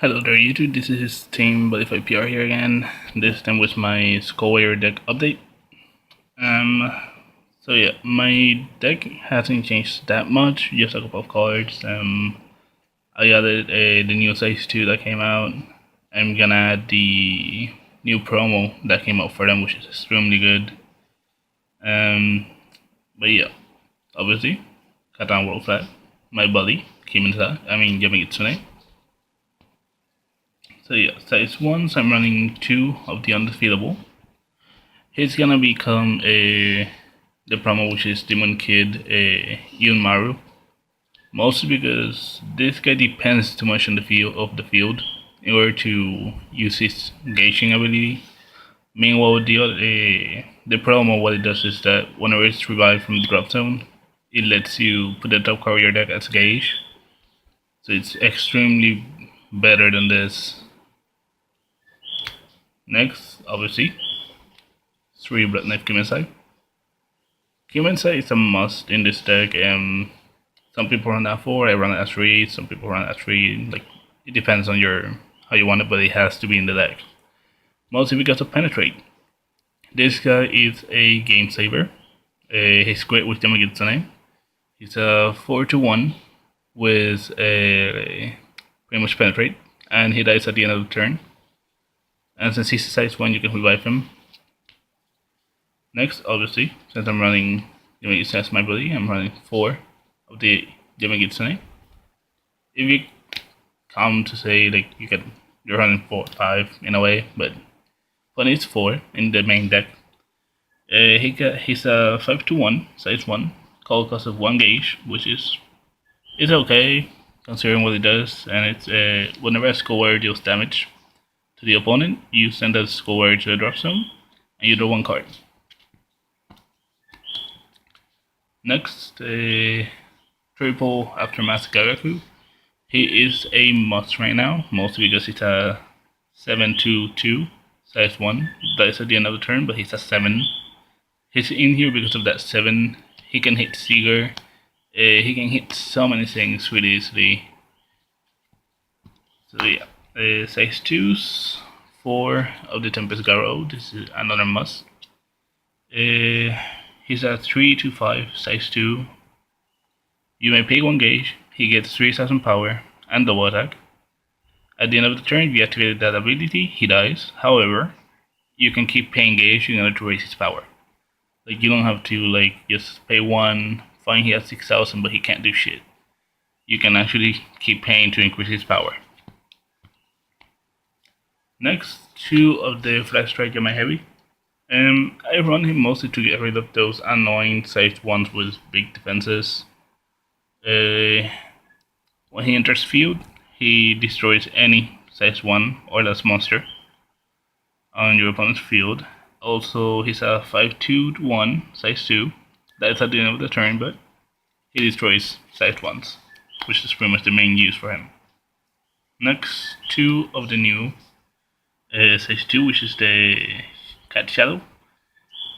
Hello there YouTube, this is Team Buddyfight PR here again, this time with my Skullwire deck update. So yeah, my deck hasn't changed that much, just a couple of cards. I added the new size 2 that came out. I'm gonna add the new promo that came out for them, which is extremely good. But yeah, obviously, Katana World Flat, my buddy, Kimensai, Yamigitsune. So yeah, size 1, so I'm running 2 of the Undefeatable. He's gonna become the promo, which is Demon Kid Hiunmaru. Mostly because this guy depends too much on the field in order to use his gauging ability. Meanwhile, the promo, what it does is that whenever it's revived from the drop zone, it lets you put the top card of your deck as gauge. So it's extremely better than this. Next, obviously, 3 Blood Knife Kimensai. Kimensai is a must in this deck. Some people run at 4, I run at 3, some people run at 3. Like, it depends on how you want it, but it has to be in the deck. Mostly because of Penetrate. This guy is a game saver. He's great with Yamigitsune. He's a 4/1 with pretty much Penetrate, and he dies at the end of the turn. And since he's size 1, you can revive him. Next, obviously, since I'm running Yamigitsune as my buddy, I'm running 4 of the Yamigitsune. If you come to say, like, you're running 4 5 in a way, but when it's 4 in the main deck, he's a 5/1, size 1, call cost of 1 gauge, which is okay considering what it does, and it's whenever a Skullwire deals damage to the opponent, you send that Skullwire to the drop zone, and you draw 1 card. Next, triple Aftermath Gagaku. He is a must right now, mostly because he's a 7/2, size 1. Dies at the end of the turn, but he's a 7. He's in here because of that 7. He can hit Seeger. He can hit so many things really easily. So yeah. Size 2s, 4 of the Tempest Garo-oh. This is another must. He's a 3/5, size 2. You may pay 1 gauge, he gets 3,000 power and double attack. At the end of the turn, if you activate that ability, he dies. However, you can keep paying gauge in order to raise his power. Like, you don't have to, like, just pay 1, find he has 6,000 but he can't do shit. You can actually keep paying to increase his power. Next, 2 of the Flash Strike Yamaihebi. I run him mostly to get rid of those annoying size 1s with big defenses. When he enters field, he destroys any size 1 or less monster on your opponent's field. Also, he's a 5/1, size 2. That's at the end of the turn, but he destroys size 1s, which is pretty much the main use for him. Next, 2 of the new size 2, which is the Cat Shadow.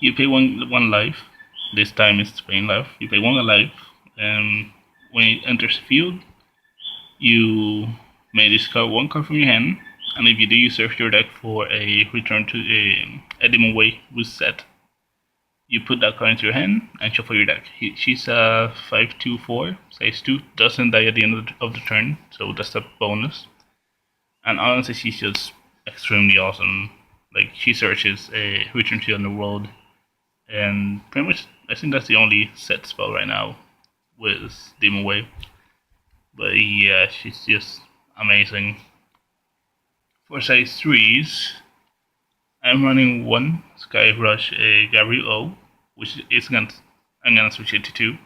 You pay one life. This time it's paying life. You pay 1 life. When it enters the field, you may discard 1 card from your hand, and if you do, you search your deck for a return to a Demon Way with set. You put that card into your hand and shuffle your deck. She's a 5/4, size 2, doesn't die at the end of the turn, so that's a bonus. And honestly, she's just extremely awesome. Like, she searches a return to the Underworld, and pretty much I think that's the only set spell right now with Demon Way. But yeah, she's just amazing. For size 3s, I'm running 1 Sky Rush Garyu-oh, which is I'm gonna switch it to 2,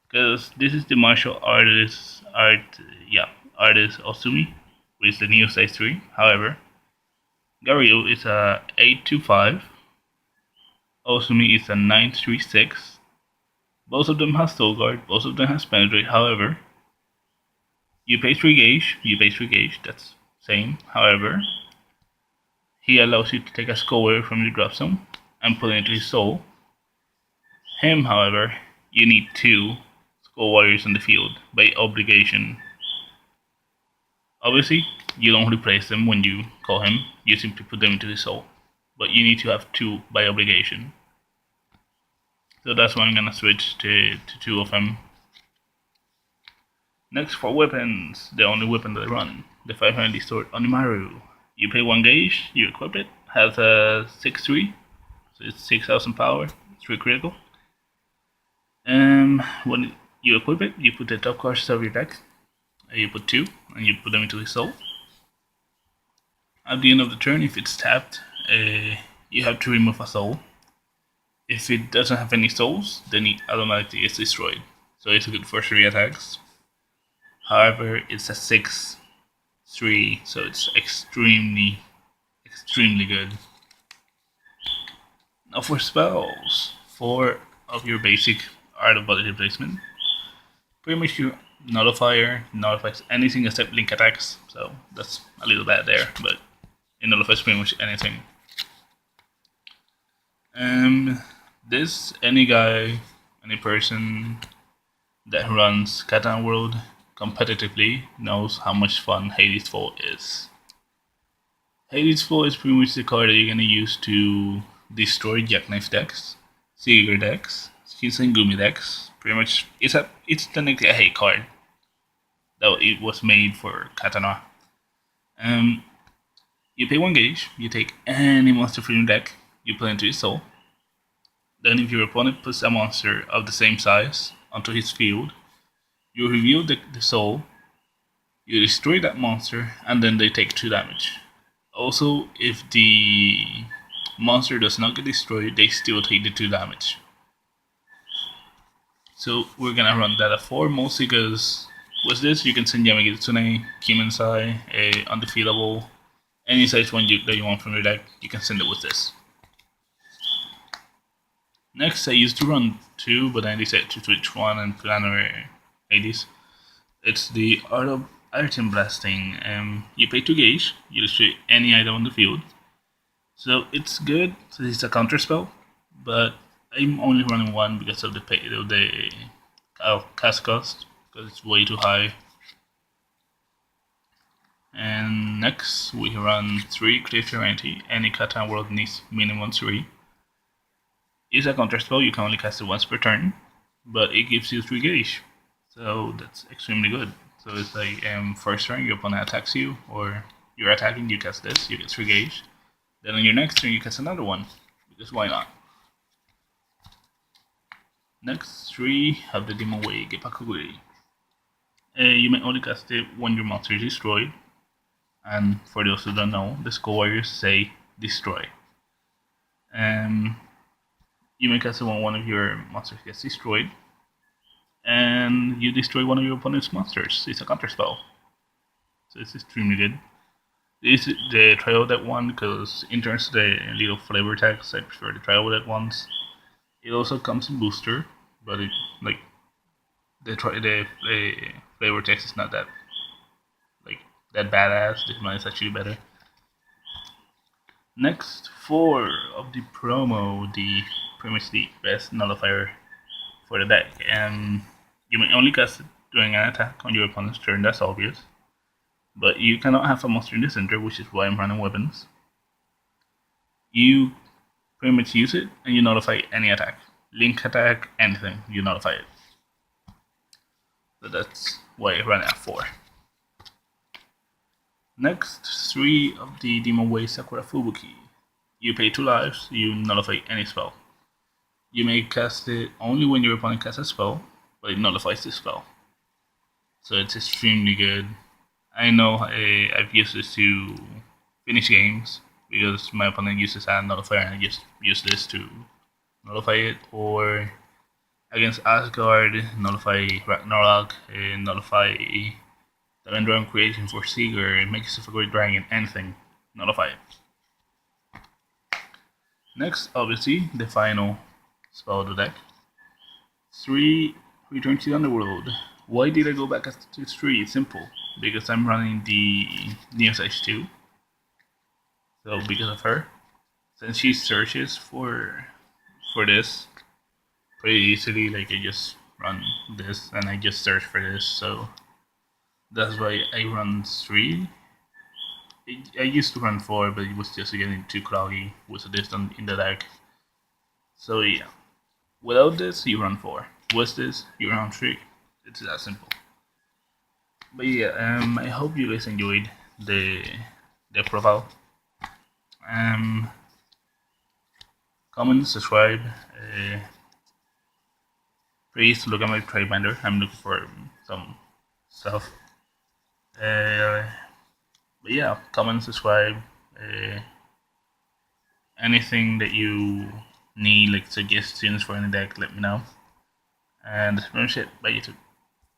because this is the martial artist Osumi, which is the new size 3. However, Garyu is a 8/5, Osumi is a 9/6. Both of them have Soul Guard, both of them have Penetrate. However, you pay 3 gauge, that's same. However, he allows you to take a Skullwire from your drop zone and put it into his soul. Him, however, you need 2 Skullwires on the field by obligation. Obviously, you don't replace them when you call him, you simply put them into his soul. But you need to have 2 by obligation. So that's why I'm gonna switch to 2 of them. Next, for weapons, the only weapon that I run, the 500 sword Onimaru. You pay 1 gauge, you equip it, has a 6-3, so it's 6000 power, 3 critical. When you equip it, you put the top cards of your deck, you put 2, and you put them into his soul. At the end of the turn, if it's tapped, you have to remove a soul. If it doesn't have any souls, then it automatically is destroyed. So it's good for 3 attacks. However, it's a 6-3, so it's extremely good. Now for spells, 4 of your basic Art of Body Replacement. Pretty much your Nullifier nullifies anything except link attacks, so that's a little bad there, but it nullifies pretty much anything. This, any guy, any person that runs Katana World competitively knows how much fun Hades Fall is. Hades Fall is pretty much the card that you're gonna use to destroy Jackknife decks, Seeger decks, Shinsengumi decks. Pretty much, it's technically a hate card, though it was made for Katana. You pay 1 gauge, you take any monster from your deck, you put into his soul. Then if your opponent puts a monster of the same size onto his field, you reveal the soul, you destroy that monster, and then they take 2 damage. Also, if the monster does not get destroyed, they still take the 2 damage. So we're gonna run that at 4, mostly because with this you can send Yamigitsune, Kimensai, Undefeatable, any size one that you want from your deck, you can send it with this. Next, I used to run 2, but I decided to switch 1 and put another Hades. It's the Art of Item Blasting. You pay 2 gauge, you destroy any item on the field. So it's good, so it's a counter spell, but I'm only running 1 because of the cast cost, because it's way too high. And next, we run 3 Create Serenity. Any Katana World needs minimum 3. It's a counter spell, you can only cast it once per turn, but it gives you 3 gauge, so that's extremely good. So it's like first turn your opponent attacks you, or you're attacking, you cast this, you get 3 gauge. Then on your next turn you cast another one, because why not? Next 3 have the Demon Way Geppakugiri. You may only cast it when your monster is destroyed, and for those who don't know, the Skull Warriors say destroy. You may cast it when one of your monsters gets destroyed, and you destroy one of your opponent's monsters. It's a counter spell, so it's extremely good. This is the trial deck one because in terms of the little flavor text, I prefer the trial deck ones. It also comes in booster, but it like the flavor text is not that that badass. This one is actually better. Next, 4 of the promo, pretty much the best nullifier for the deck. You may only cast it during an attack on your opponent's turn, that's obvious. But you cannot have a monster in the center, which is why I'm running weapons. You pretty much use it and you nullify any attack. Link attack, anything, you nullify it. So that's why I run it at 4. Next, 3 of the Demon Way Sakurafubuki. You pay 2 lives, you nullify any spell. You may cast it only when your opponent casts a spell, but it nullifies the spell. So it's extremely good. I know I've used this to finish games, because my opponent uses a nullifier and I just use this to nullify it, or against Asgard, nullify Ragnarok, nullify the Underworld creation for Seeger, make yourself a great dragon, anything, nullify it. Next, obviously, the final spell of the deck. 3, Return to the Underworld. Why did I go back to 3? It's simple. Because I'm running the Neo Size 2. So because of her. Since she searches for this pretty easily, like I just run this and I just search for this, so That's why I run 3. I used to run 4, but it was just getting too cloudy with the distance in the dark. So yeah, without this you run 4. With this you run 3. It's that simple. But yeah, I hope you guys enjoyed the profile. Comment, subscribe. Please look at my trade binder. I'm looking for some stuff. But yeah, comment, subscribe. Anything that you need, like suggestions for any deck, let me know. And that's pretty much it. Bye, YouTube.